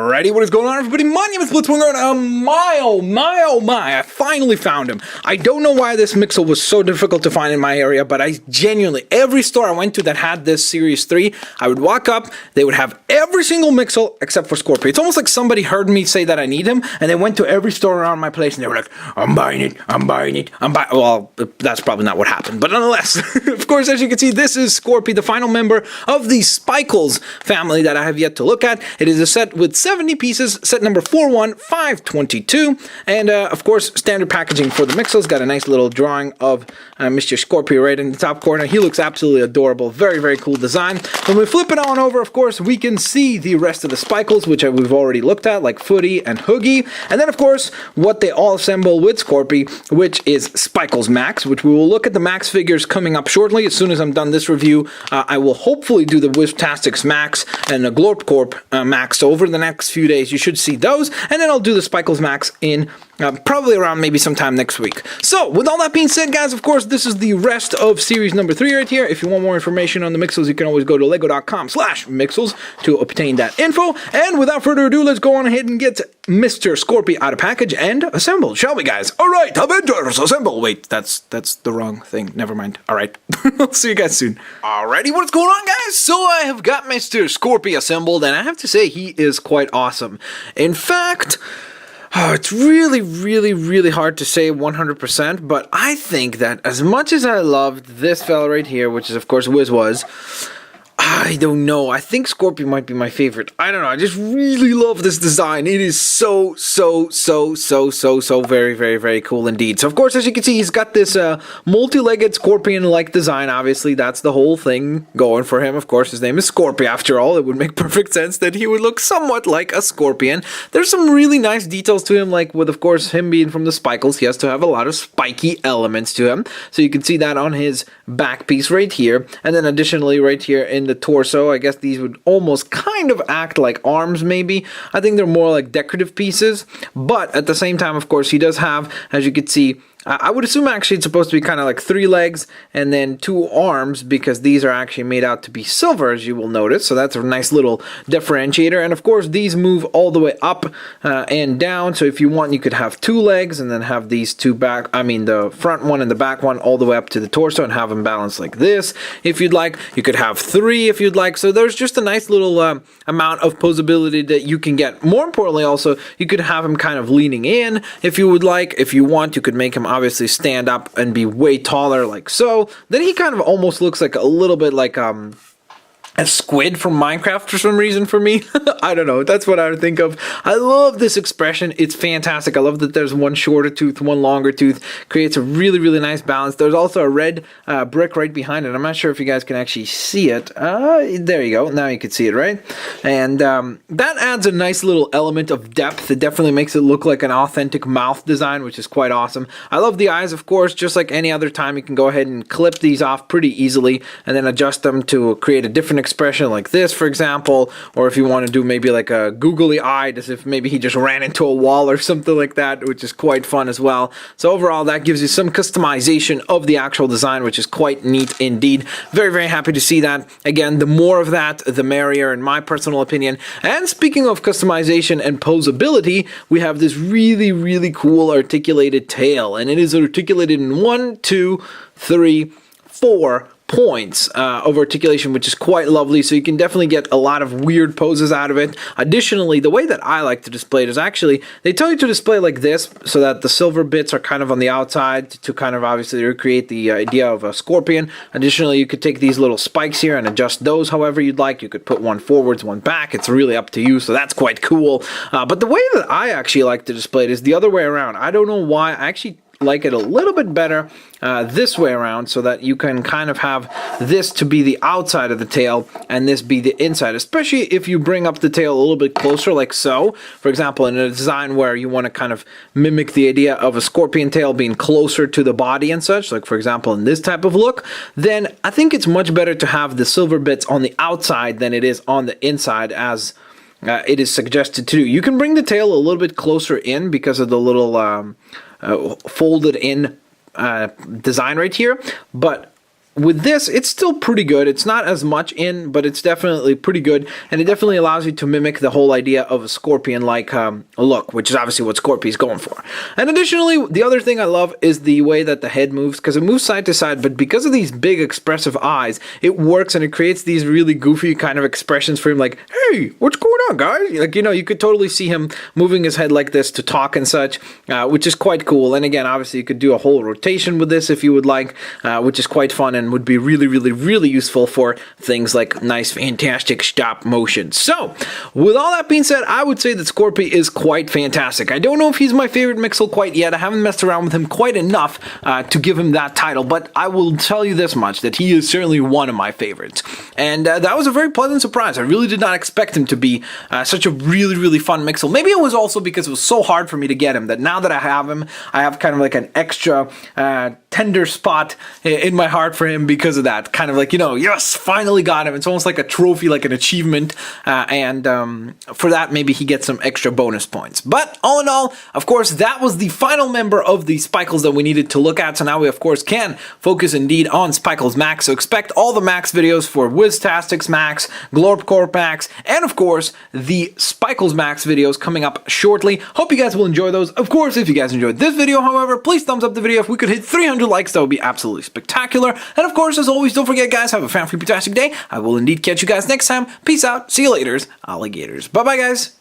Alrighty, what is going on, everybody? My name is Blitzwinger, and I finally found him. I don't know why this Mixel was so difficult to find in my area, but I genuinely, every store I went to that had this Series 3, I would walk up, they would have every single Mixel except for Scorpi. It's almost like somebody heard me say that I need him, and they went to every store around my place, and they were like, I'm buying it. Well, that's probably not what happened, but nonetheless, of course, as you can see, this is Scorpi, the final member of the Spikels family that I have yet to look at. It is a set with 70 pieces, set number 41522, and of course, standard packaging for the Mixels. Got a nice little drawing of Mr. Scorpi right in the top corner. He looks absolutely adorable. Very, very cool design. When we flip it on over, of course, we can see the rest of the Spikels, which we've already looked at, like Footy and Hoogie, and then, of course, what they all assemble with Scorpi, which is Spikels Max, which we will look at the Max figures coming up shortly. As soon as I'm done this review, I will hopefully do the Wiztastics Max and the Glorp Corp Max. So over the next few days, you should see those, and then I'll do the Spikels Max in probably around maybe sometime next week. So, with all that being said, guys, of course, this is the rest of series number 3 right here. If you want more information on the Mixels, you can always go to lego.com/Mixels to obtain that info. And without further ado, let's go on ahead and get Mr. Scorpi out of package and assembled, shall we, guys? All right, Avengers, assemble. Wait, that's the wrong thing. Never mind. All right, I'll see you guys soon. Alrighty, what's going on, guys? So I have got Mr. Scorpi assembled, and I have to say he is quite awesome. In fact, it's really hard to say 100%, but I think that as much as I loved this fella right here, which is of course Wiz was, I don't know. I think Scorpi might be my favorite. I don't know. I just really love this design. It is so very cool indeed. So, of course, as you can see, he's got this multi-legged scorpion-like design. Obviously, that's the whole thing going for him. Of course, his name is Scorpi. After all, it would make perfect sense that he would look somewhat like a scorpion. There's some really nice details to him, like with, of course, him being from the Spikels. He has to have a lot of spiky elements to him. So you can see that on his back piece right here. And then additionally, right here in the torso, I guess these would almost kind of act like arms, maybe. I think they're more like decorative pieces, but at the same time, of course, he does have, as you can see, I would assume actually it's supposed to be kind of like 3 legs and then 2 arms, because these are actually made out to be silver, as you will notice. So that's a nice little differentiator. And of course, these move all the way up and down. So if you want, you could have 2 legs and then have these 2 back, I mean the front one and the back one all the way up to the torso and have them balanced like this. If you'd like, you could have 3 if you'd like. So there's just a nice little amount of posability that you can get. More importantly, also, you could have him kind of leaning in if you would like. If you want, you could make him obviously stand up and be way taller like so. Then he kind of almost looks like a little bit like a squid from Minecraft for some reason for me. I don't know. That's what I would think of. I love this expression. It's fantastic. I love that there's one shorter tooth, one longer tooth. Creates a really nice balance. There's also a red brick right behind it. I'm not sure if you guys can actually see it. There you go. Now you can see it, right? And that adds a nice little element of depth. It definitely makes it look like an authentic mouth design, which is quite awesome. I love the eyes, of course. Just like any other time, you can go ahead and clip these off pretty easily and then adjust them to create a different expression like this, for example, or if you want to do maybe like a googly eyed, as if maybe he just ran into a wall or something like that, which is quite fun as well. So overall, that gives you some customization of the actual design, which is quite neat indeed. Very happy to see that. Again, the more of that, the merrier, in my personal opinion. And speaking of customization and posability, we have this really cool articulated tail, and it is articulated in 1, 2, 3, 4 points of articulation, which is quite lovely. So you can definitely get a lot of weird poses out of it. Additionally, the way that I like to display it is actually, they tell you to display like this so that the silver bits are kind of on the outside to kind of obviously recreate the idea of a scorpion. Additionally, you could take these little spikes here and adjust those however you'd like. You could put one forwards, one back. It's really up to you, so that's quite cool. But the way that I actually like to display it is the other way around. I don't know why. I actually like it a little bit better this way around, so that you can kind of have this to be the outside of the tail and this be the inside, especially if you bring up the tail a little bit closer like so. For example, in a design where you want to kind of mimic the idea of a scorpion tail being closer to the body and such, like for example in this type of look, then I think it's much better to have the silver bits on the outside than it is on the inside, as it is suggested to do. You can bring the tail a little bit closer in because of the little folded in design right here, but with this, it's still pretty good. It's not as much in, but it's definitely pretty good, and it definitely allows you to mimic the whole idea of a Scorpion-like look, which is obviously what Scorpi's going for. And additionally, the other thing I love is the way that the head moves, because it moves side to side, but because of these big expressive eyes, it works and it creates these really goofy kind of expressions for him, like, hey, what's going on, guys? Like, you know, you could totally see him moving his head like this to talk and such, which is quite cool. And again, obviously, you could do a whole rotation with this if you would like, which is quite fun and would be really, really, really useful for things like nice, fantastic stop motion. So, with all that being said, I would say that Scorpi is quite fantastic. I don't know if he's my favorite Mixel quite yet. I haven't messed around with him quite enough to give him that title, but I will tell you this much, that he is certainly one of my favorites. And that was a very pleasant surprise. I really did not expect him to be such a really, really fun Mixel. Maybe it was also because it was so hard for me to get him, that now that I have him, I have kind of like an extra tender spot in my heart for him because of that. Kind of like, you know, yes, finally got him. It's almost like a trophy, like an achievement, and for that, maybe he gets some extra bonus points. But all in all, of course, that was the final member of the Spikels that we needed to look at. So now we, of course, can focus indeed on Spikels Max. So expect all the Max videos for Wiztastics Max, Glorpcorp Max, and of course, the Spikels Max videos coming up shortly. Hope you guys will enjoy those. Of course, if you guys enjoyed this video, however, please thumbs up the video. If we could hit 300 likes, that would be absolutely spectacular. And of course, as always, don't forget, guys, have a fantastic day. I will indeed catch you guys next time. Peace out. See you later, alligators. Bye-bye, guys.